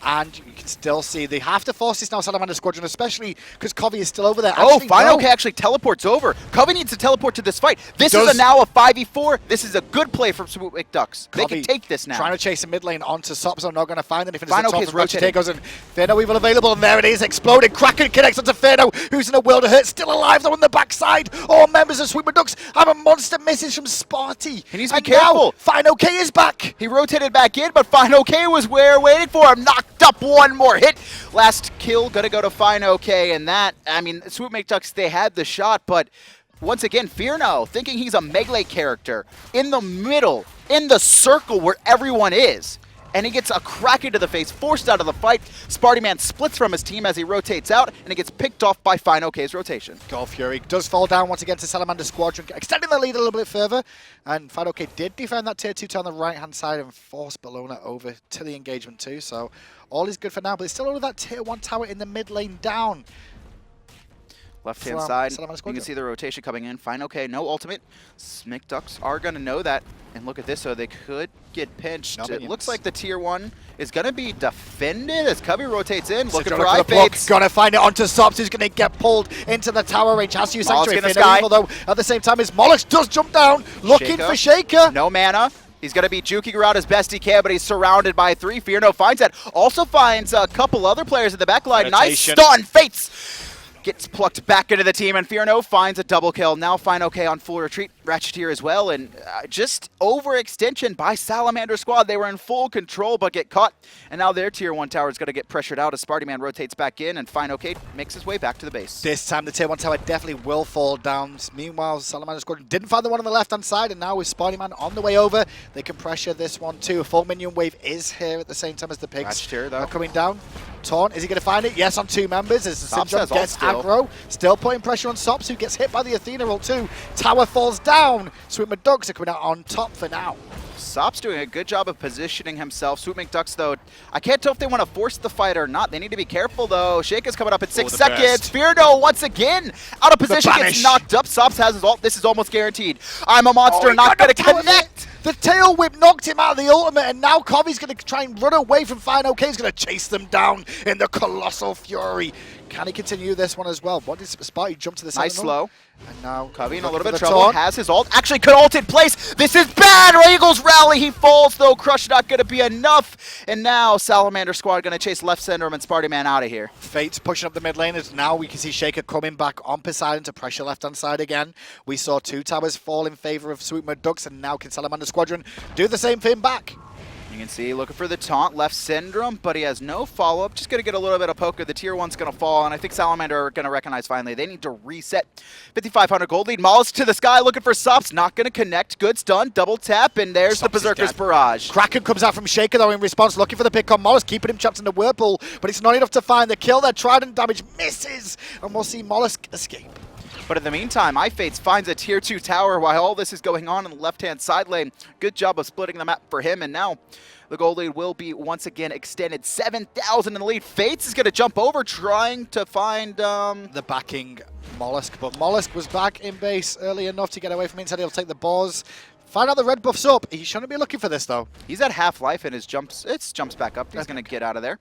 And you can still see they have to force this now, Salamander Squadron, especially because Covi is still over there. fineokay actually teleports over. Covi needs to teleport to this fight. This is now a 5v4. This is a good play from Swoop Mcducks. They can take this now. Trying to chase a mid lane onto Sops. I'm not going to find anything. fineokay's rotating. Goes in. Fearno Weevil available, and there it is, exploding. Kraken connects onto Fearno, who's in a world of hurt. Still alive though on the backside. All members of Swoop Mcducks have a monster message from Sparty. He needs to be careful. Now, fineokay is back. He rotated back in, but fineokay was waiting for him. Knocked up one more hit. Last kill gonna go to fineokay, and that, I mean, Swoop Mcducks, they had the shot, but once again, Fearno, thinking he's a melee character, in the middle, in the circle where everyone is, and he gets a crack into the face, forced out of the fight. Spartyman splits from his team as he rotates out, and he gets picked off by fineokay's rotation. Gold Fury does fall down once again to Salamander Squadron, extending the lead a little bit further, and fineokay did defend that tier 2 on the right-hand side and force Bellona over to the engagement too, so all is good for now, but it's still only that tier 1 tower in the mid lane down. Left-hand side, you can see the rotation coming in. fineokay, no ultimate. McDucks are going to know that. And look at this, so they could get pinched. It looks like the tier 1 is going to be defended as Covi rotates in. Looking for iFates. Gonna find it onto Sops, who's going to get pulled into the tower range. Has to use Sanctuary. Though, at the same time, his Mollusk does jump down, looking for Sheyka. No mana. He's going to be juking around as best he can, but he's surrounded by 3. Fearno finds that. Also finds a couple other players in the back line. Nice stun. Fates gets plucked back into the team, and Fearno finds a double kill. Now fineokay on full retreat. Rachetier as well, and just overextension by Salamander Squad. They were in full control, but get caught, and now their tier 1 tower is going to get pressured out as Spartyman rotates back in, and fineokay makes his way back to the base. This time the tier 1 tower definitely will fall down. Meanwhile, Salamander Squadron didn't find the one on the left-hand side, and now with Spartyman on the way over, they can pressure this one too. A full minion wave is here at the same time as the pigs Rachetier, though, are coming down. Taunt, is he going to find it? Yes, on 2 members as the Syndrome gets aggro. Still putting pressure on Sops, who gets hit by the Athena roll too. Tower falls down. Swoop Mcducks are coming out on top for now. Sops doing a good job of positioning himself. Swoop Mcducks, though, I can't tell if they want to force the fight or not. They need to be careful, though. Sheyka's coming up at 6 seconds. Fearno, once again, out of position, gets knocked up. Sops has his ult. This is almost guaranteed. I'm a monster, not going to connect. The tail whip knocked him out of the ultimate, and now Covi's going to try and run away from fineokay. He's going to chase them down in the Colossal Fury. Can he continue this one as well? What did Sparty jump to the nice slow. And now Covi in a little bit of trouble. Has his ult. Actually could ult in place. This is bad. Eagles rally. He falls though. Crush not going to be enough. And now Salamander Squad going to chase Leftysyndrome and Spartyman out of here. Fates pushing up the mid lane. As now we can see Sheyka coming back on Poseidon to pressure left hand side again. We saw 2 towers fall in favor of Swoop Mcducks, and now can Salamander Squadron do the same thing back? You can see, looking for the taunt, Leftysyndrome, but he has no follow-up. Just going to get a little bit of poker. The tier 1's going to fall, and I think Salamander are going to recognize finally they need to reset. 5,500 gold lead. Mollusk to the sky, looking for Sops. Not going to connect. Good stun. Double tap, and there's Sops the Berserker's Barrage. Kraken comes out from Sheyka, though, in response, looking for the pick on Mollusk, keeping him trapped in the whirlpool, but it's not enough to find the kill. Their trident damage misses, and we'll see Mollusk escape. But in the meantime, iFates finds a tier 2 tower while all this is going on in the left-hand side lane. Good job of splitting the map for him, and now the gold lead will be once again extended. 7,000 in the lead. Fates is going to jump over, trying to find the backing Mollusk, but Mollusk was back in base early enough to get away from inside. He'll take the boars. Find out the red buff's up. He shouldn't be looking for this, though. He's at half life, and his jumps back up. He's going to get out of there.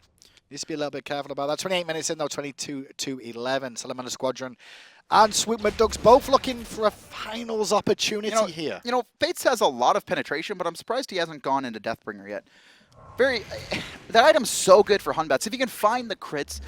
Needs to be a little bit careful about that. 28 minutes in, though, 22-11. Salamander Squadron and Swoop Mcducks both looking for a finals opportunity here. You know, Fates has a lot of penetration, but I'm surprised he hasn't gone into Deathbringer yet. That item's so good for Hunbats. If you can find the crits,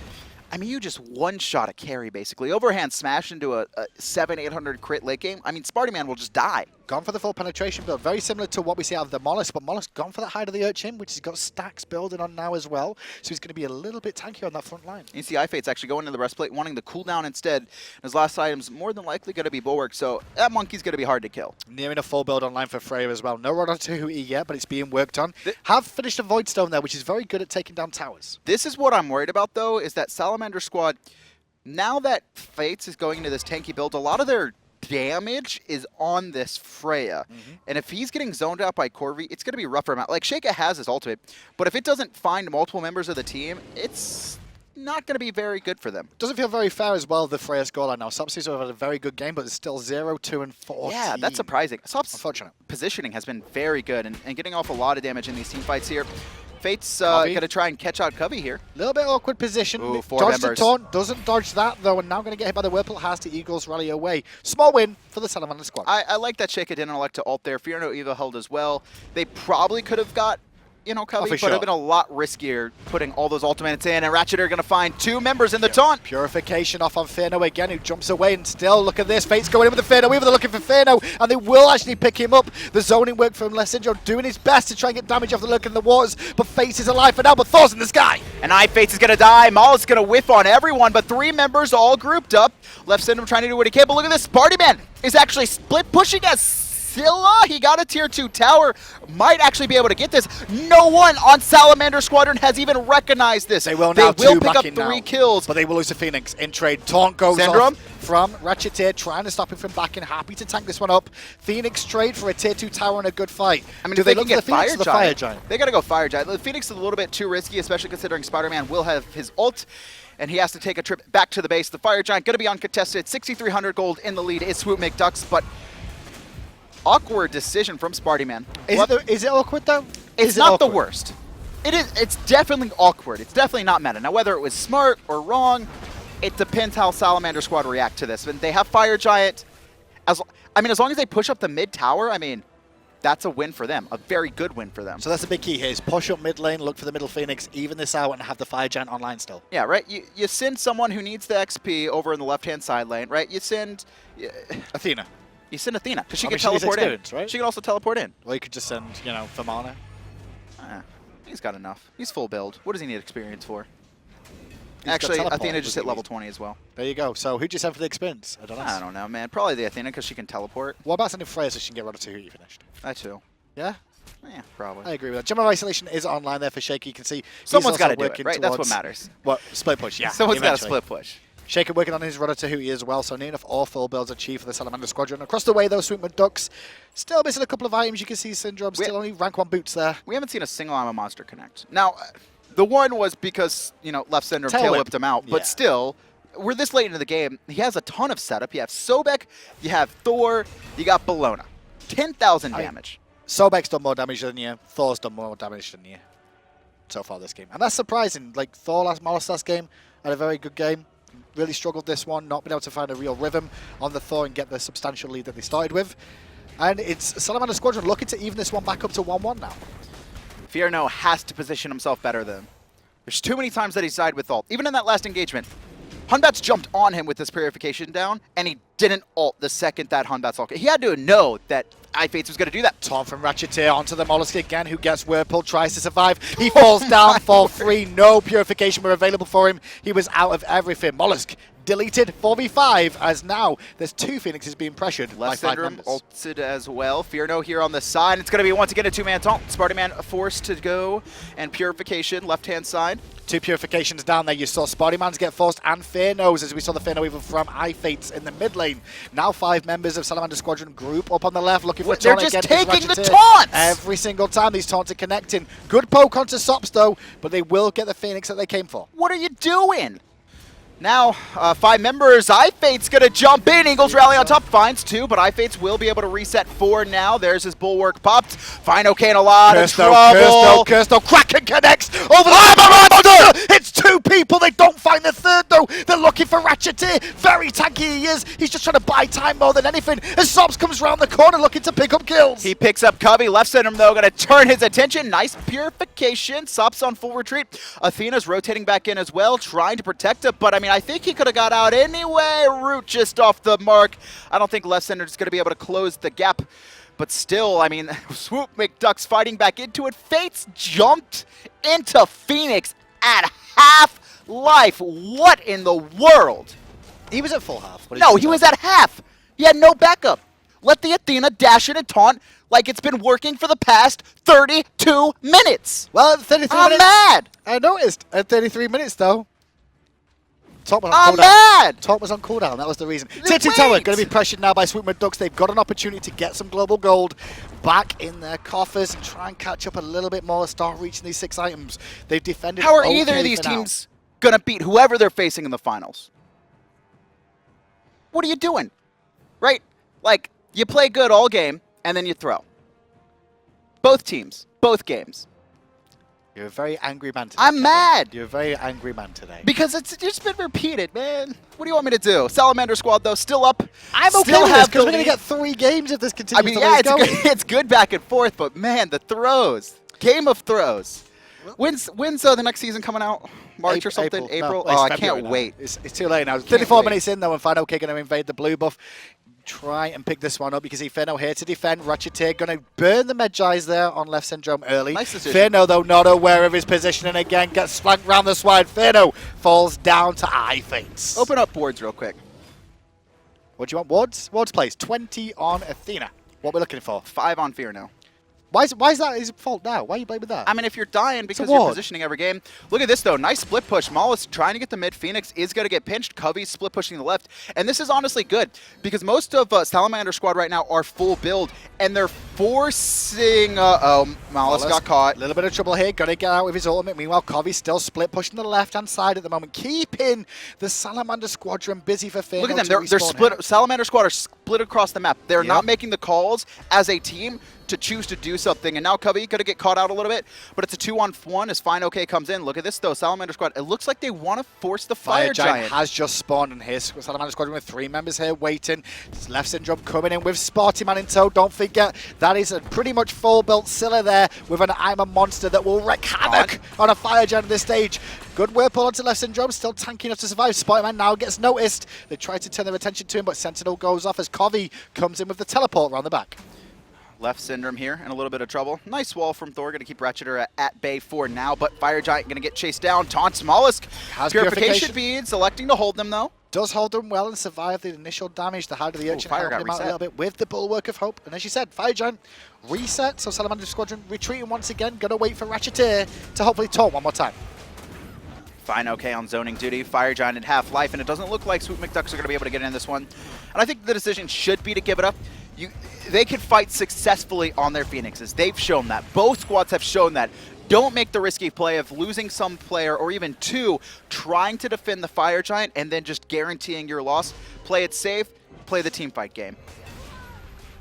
I mean, you just one-shot a carry, basically. Overhand smash into a 700-800 crit late game. I mean, Spartyman will just die. Gone for the full penetration build. Very similar to what we see out of the Mollusk, but Mollusk gone for that Hide of the Urchin, which he's got stacks building on now as well. So he's going to be a little bit tankier on that front line. You see iFates actually going into the breastplate, wanting the cooldown instead. His last item's more than likely going to be Bulwark, so that monkey's going to be hard to kill. Nearing a full build online for Freya as well. No Rachetier yet, but it's being worked on. Have finished a Voidstone there, which is very good at taking down towers. This is what I'm worried about, though, is that Salamander Squad, now that Fates is going into this tanky build, a lot of their damage is on this Freya. And if he's getting zoned out by Covi, it's going to be rough for him out. Like, Sheyka has his ultimate, but if it doesn't find multiple members of the team, it's not going to be very good for them. Doesn't feel very fair as well, the Freya scoreline now. Sops seems to have had a very good game, but it's still 0, 2, and 14. Yeah, that's surprising. Sops' unfortunate positioning has been very good and getting off a lot of damage in these team fights here. Fate's going to try and catch out Covi here. A little bit awkward position. Ooh, 4 dodged members. the taunt, doesn't dodge that though, and now going to get hit by the Whirlpool. Has the Eagles rally away. Small win for the Salamander Squad. I like that Sheyka didn't elect to ult there. Fearno Eva held as well. They probably could have got, you know, Covi, but it would have been a lot riskier putting all those ultimates in, and Rachetier are going to find 2 members in the taunt. Purification off on Fearno again, who jumps away, and still, look at this, Fate's going in with the Fearno Weaver. They're looking for Fearno, and they will actually pick him up. The zoning work from Leftysyndrome, doing his best to try and get damage off the lurk in the waters, but Fate is alive for now, but Thor's in the sky. And iFates is going to die. Maul is going to whiff on everyone, but 3 members all grouped up. Leftysyndrome trying to do what he can, but look at this. Spartyman is actually split pushing as Scylla, he got a tier 2 tower, might actually be able to get this. No one on Salamander Squadron has even recognized this. They will now. They will pick up 3 kills. But they will lose to Phoenix in trade. Taunt goes Syndrome off from Rachetier, trying to stop him from backing. Happy to tank this one up. Phoenix trade for a tier 2 tower and a good fight. I mean, do if they can look get for the Phoenix or the Fire Giant? They got to go Fire Giant. The Phoenix is a little bit too risky, especially considering Spider-Man will have his ult, and he has to take a trip back to the base. The Fire Giant going to be uncontested. 6,300 gold in the lead is Swoop Mcducks, but awkward decision from Spartyman. Is it awkward though? It's not the worst. It is. It's definitely awkward. It's definitely not meta. Now, whether it was smart or wrong, it depends how Salamander Squad react to this. When they have Fire Giant, as long as they push up the mid tower, I mean, that's a win for them. A very good win for them. So that's the big key here: is push up mid lane, look for the middle Phoenix, even this out, and have the Fire Giant online still. Yeah, right. You send someone who needs the XP over in the left-hand side lane, right? You send Athena. You send Athena, because she can teleport in. Right? She can also teleport in. Or you could just send, you know, Vamana. He's got enough. He's full build. What does he need experience for? He's Actually, Athena just hit level 20 as well. There you go. So who'd you send for the experience? I don't know, man. Probably the Athena, because she can teleport. What about sending Freya so she can get Rachetier who you finished? That too. Yeah? Yeah, probably. I agree with that. Gem of Isolation is online there for Sheyka. You can see someone's got to do it, right? That's what matters. What? Split push, yeah. Someone's got to split push. Sheyka working on his Rachetier as well, so near enough all full builds achieved for the Salamander Squadron. Across the way, though, Swoop Mcducks still missing a couple of items. You can see Syndrome still only rank 1 boots there. We haven't seen a single ammo monster connect. Now, the one was because, you know, Leftysyndrome tail whipped him out, but still, we're this late into the game. He has a ton of setup. You have Sobek, you have Thor, you got Bellona. 10,000 damage. Sobek's done more damage than you. Thor's done more damage than you so far this game. And that's surprising. Like, Thor last game had a very good game. Really struggled this one, not been able to find a real rhythm on the Thor and get the substantial lead that they started with. And it's Salamander Squadron looking to even this one back up to 1-1 now. Fearno has to position himself better than. There's too many times that he's died with ult. Even in that last engagement, Hunbats jumped on him with this purification down, and he didn't ult the second that Batz ult. He had to know that iFates was going to do that. Tom from Rachetier onto the mollusk again, who gets Whirlpool, tries to survive. He falls down, fall 3. No purification were available for him. He was out of everything. Mollusk deleted 4v5, as now there's 2 Phoenixes being pressured by 5 members. Ulted as well. Fearno here on the side. It's going to be once again a 2-man taunt. Spartyman forced to go, and purification left-hand side. 2 purifications down there. You saw Spartyman's get forced and Fearno's, as we saw the Fearno even from iFates in the mid lane. Now 5 members of Salamander Squadron group up on the left looking for a taunt. They're just taking the taunts! Every single time these taunts are connecting. Good poke onto Sops though, but they will get the Phoenix that they came for. What are you doing? Now, 5 members, iFates gonna jump in. Eagles rally on top, finds 2, but iFates will be able to reset 4 now. There's his bulwark popped. fineokay in a lot of trouble. Curse, Kraken connects over the It's 2 people, they don't find the 3rd though. They're looking for Rachetier. Very tanky he is. He's just trying to buy time more than anything. As Sops comes around the corner looking to pick up kills. He picks up Covi. Leftysyndrome though gonna turn his attention. Nice purification. Sops on full retreat. Athena's rotating back in as well, trying to protect it, but I mean, I think he could have got out anyway. Root just off the mark. I don't think Leftysyndrome is going to be able to close the gap. But still, I mean, Swoop Mcducks fighting back into it. Fates jumped into Phoenix at half life. What in the world? He was at full half. No, he was at half. He had no backup. Let the Athena dash in and taunt like it's been working for the past 32 minutes. Well, 33 I'm minutes. mad. I noticed. At 33 minutes, though. I'm mad! Top was on cooldown, that was the reason. Tier 2 Tower going to be pressured now by Swoop Mcducks. They've got an opportunity to get some global gold back in their coffers and try and catch up a little bit more, start reaching these 6 items. They've defended. How are either of these teams going to beat whoever they're facing in the finals? What are you doing? Right? Like, you play good all game, and then you throw. Both teams, both games. You're a very angry man today. I'm mad. You're a very angry man today. Because it's just been repeated, man. What do you want me to do? Salamander Squad, though, still up. I'm okay with this, because we're going to get 3 games if this continues. I mean, yeah, it's good back and forth, but man, the throws. Game of throws. When's the next season coming out? March or something? April? No, oh, I can't wait. It's too late now. 34 minutes in, though, and fineokay going to invade the blue buff. Try and pick this one up because Fearno here to defend. Rachetier going to burn the Medjais there on Leftysyndrome early. Nice decision. Fearno, though, not aware of his positioning again. Gets flanked round the swine. Fearno falls down to iFates. Open up boards real quick. What do you want? Wards? Wards plays 20 on Athena. What we're looking for? 5 on Fearno. Why is that his fault now? Why are you blaming that? I mean, if you're dying because you're positioning every game. Look at this, though. Nice split push. Mollusk trying to get the mid. Phoenix is going to get pinched. Covi's split pushing the left. And this is honestly good because most of Salamander Squad right now are full build, and they're forcing... Mollusk got caught. A little bit of trouble here. Got to get out with his ultimate. Meanwhile, Covi's still split pushing the left-hand side at the moment, keeping the Salamander Squadron busy for Fearno. Look at them. They're split. Salamander Squad are split across the map. They're not making the calls as a team to choose to do something, and now Covi could get caught out a little bit, but it's a 2-on-1 as fineokay comes in. Look at this though, Salamander Squad. It looks like they want to force the Fire Giant. Has just spawned, and here's Salamander Squadron with 3 members here waiting. Leftysyndrome coming in with Spartyman in tow. Don't forget that is a pretty much full built Scylla there with an I'm a monster that will wreak havoc on a Fire Giant at this stage. Good whirlpool onto Leftysyndrome, still tanky enough to survive. Spartyman now gets noticed. They try to turn their attention to him, but Sentinel goes off as Covi comes in with the teleport around the back. Leftysyndrome here in a little bit of trouble. Nice wall from Thor. Going to keep Rachetier at bay for now, but Fire Giant going to get chased down. Taunts Mollusk. Has purification beads, electing to hold them though. Does hold them well and survive the initial damage. The Heart of the Urchin helped him out a little bit with the Bulwark of Hope. And as you said, Fire Giant reset. So Salamander Squadron retreating once again. Going to wait for Rachetier to hopefully taunt one more time. fineokay on zoning duty. Fire Giant at half life, and it doesn't look like Swoop Mcducks are going to be able to get in this one. And I think the decision should be to give it up. They could fight successfully on their Phoenixes. They've shown that. Both squads have shown that. Don't make the risky play of losing some player or even 2 trying to defend the Fire Giant and then just guaranteeing your loss. Play it safe. Play the team fight game.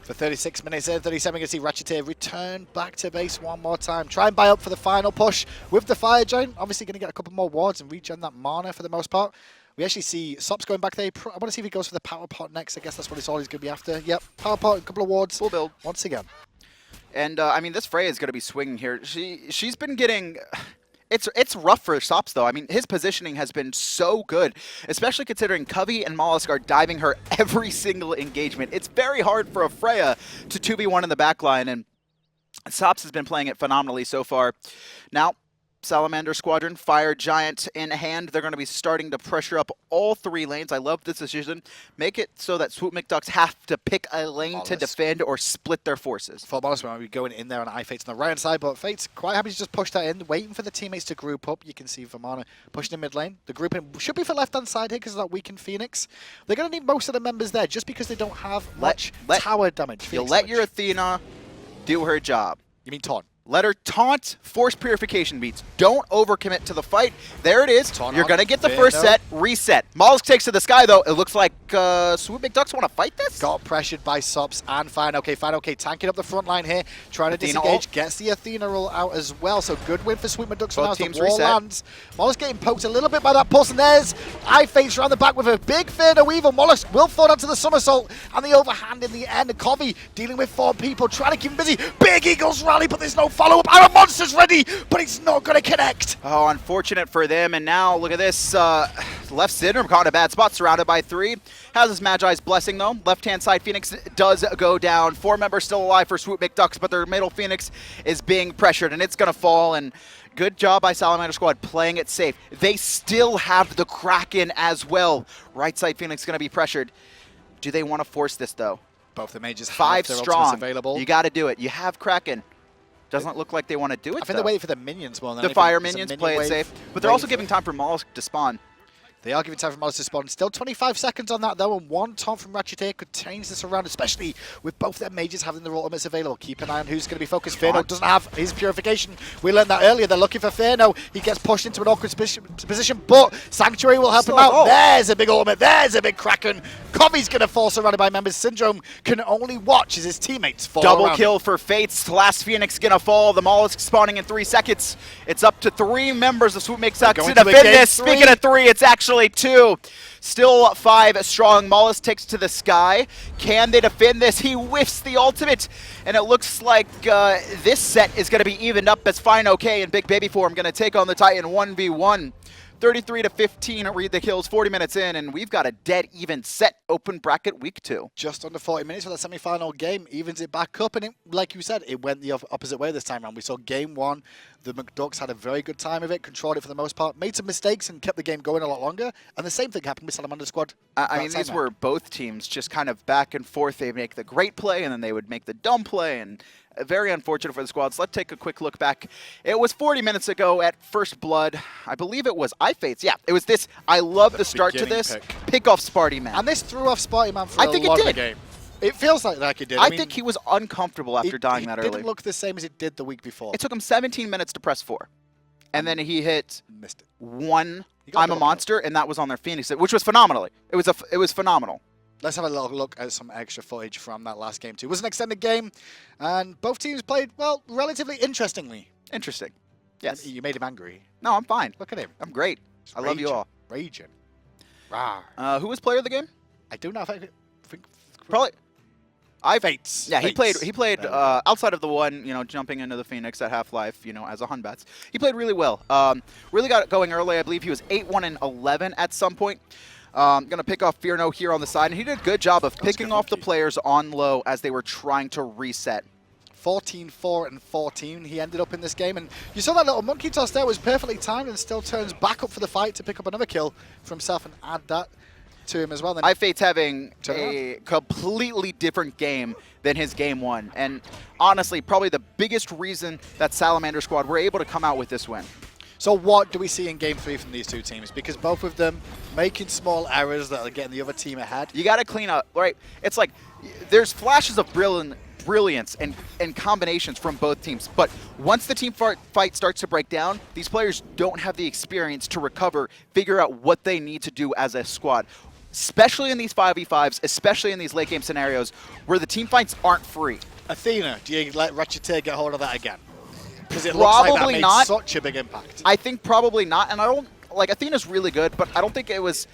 For 36 minutes in, 37, you can see Rachetier return back to base one more time. Try and buy up for the final push with the Fire Giant. Obviously going to get a couple more wards and regen that mana for the most part. We actually see Sops going back there. I want to see if he goes for the power pot next. I guess that's what it's all he's going to be after. Yep, power pot, a couple of wards. Full build. Once again. And, I mean, this Freya is going to be swinging here. She's been getting It's rough for Sops, though. I mean, his positioning has been so good, especially considering Covi and Mollusk are diving her every single engagement. It's very hard for a Freya to 2v1 in the backline, and Sops has been playing it phenomenally so far. Now, Salamander Squadron, Fire Giant in hand. They're going to be starting to pressure up all 3 lanes. I love this decision. Make it so that Swoop Mcducks have to pick a lane to defend or split their forces. For Mollusk, we might be going in there on iFates on the right-hand side, but Fate's quite happy to just push that in, waiting for the teammates to group up. You can see Vamana pushing in mid lane. The grouping should be for left-hand side here because of that weakened Phoenix. They're going to need most of the members there just because they don't have much tower damage. You'll let your Athena do her job. You mean taunt? Let her taunt, force purification beats. Don't overcommit to the fight. There it is. You're going to get the first set, reset. Mollusk takes to the sky, though. It looks like Swoop Mcducks want to fight this? Got pressured by Sops and fineokay. fineokay tanking up the front line here, trying to disengage. Gets the Athena roll out as well, so good win for Swoop Mcducks. Both teams reset. Lands. Mollusk getting poked a little bit by that pulse, and there's iFates around the back with a big Fearno evil. Mollusk will fall onto the somersault, and the overhand in the end. Covi dealing with 4 people, trying to keep him busy. Big Eagles rally, but there's no follow-up. Iron Monster's ready, but it's not going to connect. Oh, unfortunate for them. And now, look at this. Leftysyndrome caught in a bad spot, surrounded by 3. Has his Magi's blessing, though. Left-hand side Phoenix does go down. 4 members still alive for Swoop Mcducks, but their middle Phoenix is being pressured, and it's going to fall. And good job by Salamander Squad playing it safe. They still have the Kraken as well. Right side Phoenix going to be pressured. Do they want to force this, though? Both the mages 5 have their strong. Available. You got to do it. You have Kraken. Doesn't look like they want to do it, I think they're waiting for the minions more than the fire minions play it safe. But they're also giving time for Mollusk to spawn. They are giving time for Mollusk to spawn. Still 25 seconds on that, though, and 1 taunt from Rachetier could change this around, especially with both their mages having their ultimates available. Keep an eye on who's going to be focused. Fearno doesn't have his purification. We learned that earlier. They're looking for Fearno. He gets pushed into an awkward position, but Sanctuary will help him out. There's a big ultimate. There's a big Kraken. Covi's going to fall surrounded by members. Syndrome can only watch as his teammates fall Double kill for Fates. Last Phoenix going to fall. The Mollusk spawning in 3 seconds. It's up to 3 members of Swoop Mcducks to defend this. Speaking of 3, it's actually 2. Still 5 strong. Mollusk takes to the sky. Can they defend this? He whiffs the ultimate. And it looks like this set is going to be evened up as fineokay and Big Baby Form going to take on the Titan 1v1. 33-15, read the kills, 40 minutes in, and we've got a dead even set open bracket week 2. Just under 40 minutes for that semi-final game, evens it back up, and it, like you said, it went the opposite way this time around. We saw game 1, the McDucks had a very good time of it, controlled it for the most part, made some mistakes and kept the game going a lot longer, and the same thing happened with Salamander Squad. I mean, these were both teams just kind of back and forth. They make the great play, and then they would make the dumb play, and very unfortunate for the squads. Let's take a quick look back. It was 40 minutes ago at First Blood. I believe it was iFates. Yeah, it was this. I love the start to this. Pick off Spartyman. And this threw off Spartyman for a lot of the game. It feels like it did. I think he was uncomfortable after dying that early. It didn't look the same as it did the week before. It took him 17 minutes to press 4. And then he hit missed it. 1 I'm a Monster, and that was on their Phoenix, which was phenomenal. It was phenomenal. Let's have a little look at some extra footage from that last game, too. It was an extended game, and both teams played, well, relatively interestingly. Interesting. Yes. You made him angry. No, I'm fine. Look at him. I'm great. I love you all. Raging. Rawr. Who was player of the game? I do not think probably iFates. Yeah, he played outside of the one, jumping into the Phoenix at Half-Life, as a Batz. He played really well. Really got it going early. I believe he was 8-1-11 at some point. Going to pick off Fearno here on the side, and he did a good job of picking off the players on low as they were trying to reset. 14-4-14 he ended up in this game, and you saw that little monkey toss there was perfectly timed and still turns back up for the fight to pick up another kill for himself and add that to him as well. Then iFates having a completely different game than his game 1, and honestly probably the biggest reason that Salamander Squad were able to come out with this win. So what do we see in Game 3 from these two teams? Because both of them making small errors that are getting the other team ahead. You got to clean up, right? It's like there's flashes of brilliance and combinations from both teams. But once the team fight starts to break down, these players don't have the experience to recover, figure out what they need to do as a squad. Especially in these 5v5s, especially in these late game scenarios where the team fights aren't free. Athena, do you let Rachetier get hold of that again? Because it looks like that made such a big impact. I think probably not, and I don't, Athena's really good, but I don't think it was,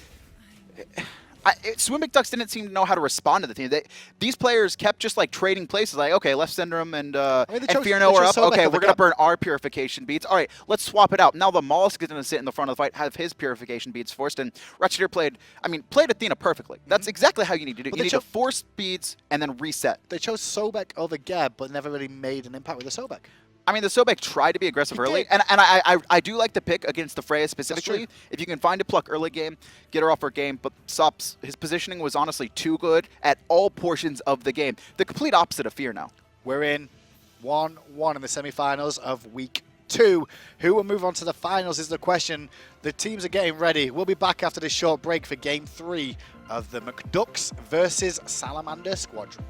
Swoop Mcducks didn't seem to know how to respond to the team. These players kept just like trading places. Like, okay, Leftysyndrome and Fearno are up. Okay, we're gonna burn our purification beads. All right, let's swap it out. Now the mollusk is gonna sit in the front of the fight, have his purification beads forced, and Rachetier played Athena perfectly. That's exactly how you need to do. You need to force beads and then reset. They chose Sobek over Geb, but never really made an impact with the Sobek. I mean, the Sobek tried to be aggressive early, and I do like the pick against the Freya specifically. If you can find a pluck early game, get her off her game, but Sops, his positioning was honestly too good at all portions of the game. The complete opposite of Fearno. We're in 1-1 in the semifinals of week 2. Who will move on to the finals is the question. The teams are getting ready. We'll be back after this short break for game 3 of the McDucks versus Salamander Squadron.